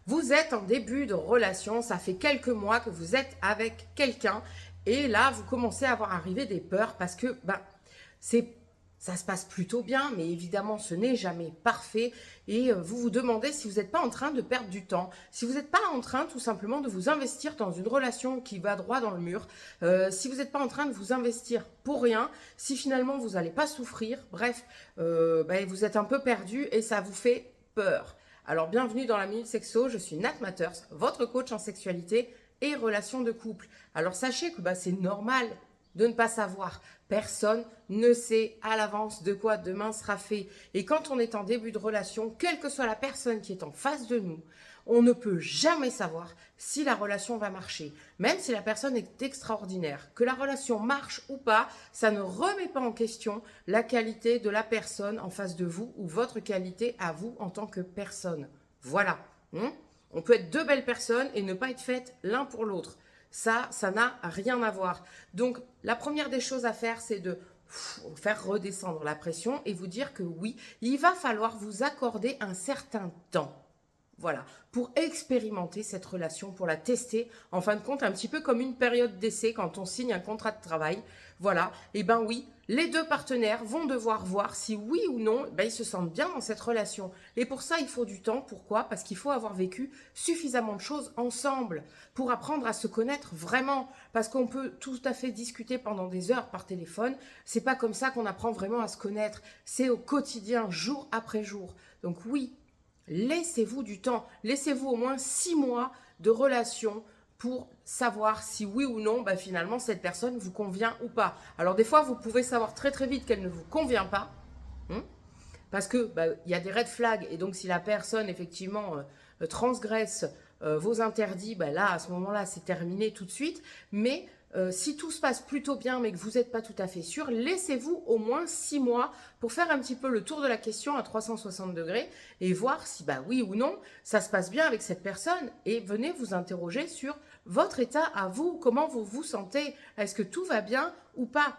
Vous êtes en début de relation, ça fait quelques mois que vous êtes avec quelqu'un et là, vous commencez à voir arriver des peurs parce que c'est, ça se passe plutôt bien, mais évidemment, ce n'est jamais parfait et vous vous demandez si vous n'êtes pas en train de perdre du temps, si vous n'êtes pas en train tout simplement de vous investir dans une relation qui va droit dans le mur, si vous n'êtes pas en train de vous investir pour rien, si finalement vous n'allez pas souffrir, bref, vous êtes un peu perdu et ça vous fait peur. Alors bienvenue dans la Minute Sexo, je suis Nat Matters, votre coach en sexualité et relations de couple. Alors sachez que c'est normal de ne pas savoir. Personne ne sait à l'avance de quoi demain sera fait. Et quand on est en début de relation, quelle que soit la personne qui est en face de nous, on ne peut jamais savoir si la relation va marcher. Même si la personne est extraordinaire, que la relation marche ou pas, ça ne remet pas en question la qualité de la personne en face de vous ou votre qualité à vous en tant que personne. Voilà. On peut être deux belles personnes et ne pas être faites l'un pour l'autre. Ça n'a rien à voir. Donc, la première des choses à faire, c'est de faire redescendre la pression et vous dire que oui, il va falloir vous accorder un certain temps. Voilà, pour expérimenter cette relation, pour la tester, en fin de compte, un petit peu comme une période d'essai quand on signe un contrat de travail. Voilà, et oui, les deux partenaires vont devoir voir si oui ou non, ils se sentent bien dans cette relation. Et pour ça, il faut du temps. Pourquoi? Parce qu'il faut avoir vécu suffisamment de choses ensemble pour apprendre à se connaître vraiment. Parce qu'on peut tout à fait discuter pendant des heures par téléphone. C'est pas comme ça qu'on apprend vraiment à se connaître. C'est au quotidien, jour après jour. Donc oui, laissez-vous du temps, laissez-vous au moins 6 mois de relation pour savoir si oui ou non, finalement, cette personne vous convient ou pas. Alors des fois, vous pouvez savoir très très vite qu'elle ne vous convient pas, parce que y a des red flags, et donc si la personne effectivement transgresse vos interdits, là à ce moment-là c'est terminé tout de suite. Mais si tout se passe plutôt bien mais que vous n'êtes pas tout à fait sûr, laissez-vous au moins 6 mois pour faire un petit peu le tour de la question à 360 degrés et voir si oui ou non ça se passe bien avec cette personne, et venez vous interroger sur votre état à vous, comment vous vous sentez, est-ce que tout va bien ou pas.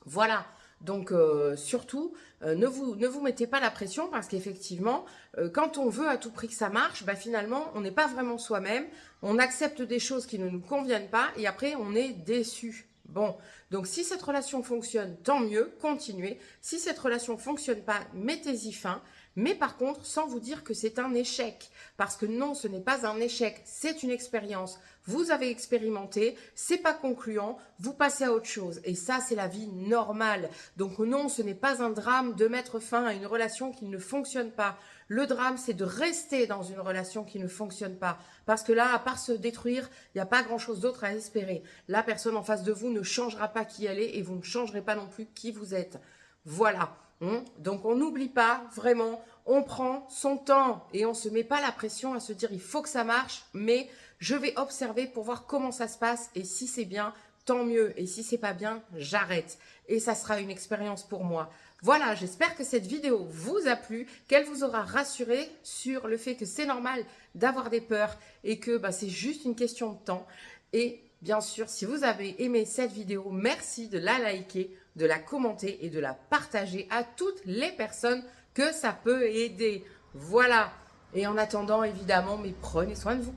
Voilà. Donc surtout, ne vous mettez pas la pression, parce qu'effectivement, quand on veut à tout prix que ça marche, finalement, on n'est pas vraiment soi-même, on accepte des choses qui ne nous conviennent pas et après, on est déçu. Bon, donc si cette relation fonctionne, tant mieux, continuez. Si cette relation ne fonctionne pas, mettez-y fin. Mais par contre, sans vous dire que c'est un échec. Parce que non, ce n'est pas un échec, c'est une expérience. Vous avez expérimenté, c'est pas concluant, vous passez à autre chose. Et ça, c'est la vie normale. Donc non, ce n'est pas un drame de mettre fin à une relation qui ne fonctionne pas. Le drame, c'est de rester dans une relation qui ne fonctionne pas. Parce que là, à part se détruire, il n'y a pas grand-chose d'autre à espérer. La personne en face de vous ne changera pas qui elle est et vous ne changerez pas non plus qui vous êtes. Voilà. Donc on n'oublie pas, vraiment, on prend son temps et on ne se met pas la pression à se dire il faut que ça marche, mais je vais observer pour voir comment ça se passe, et si c'est bien, tant mieux, et si c'est pas bien, j'arrête. Et ça sera une expérience pour moi. Voilà, j'espère que cette vidéo vous a plu, qu'elle vous aura rassuré sur le fait que c'est normal d'avoir des peurs et que c'est juste une question de temps. Et bien sûr, si vous avez aimé cette vidéo, merci de la liker, de la commenter et de la partager à toutes les personnes que ça peut aider. Voilà. Et en attendant, évidemment, prenez soin de vous.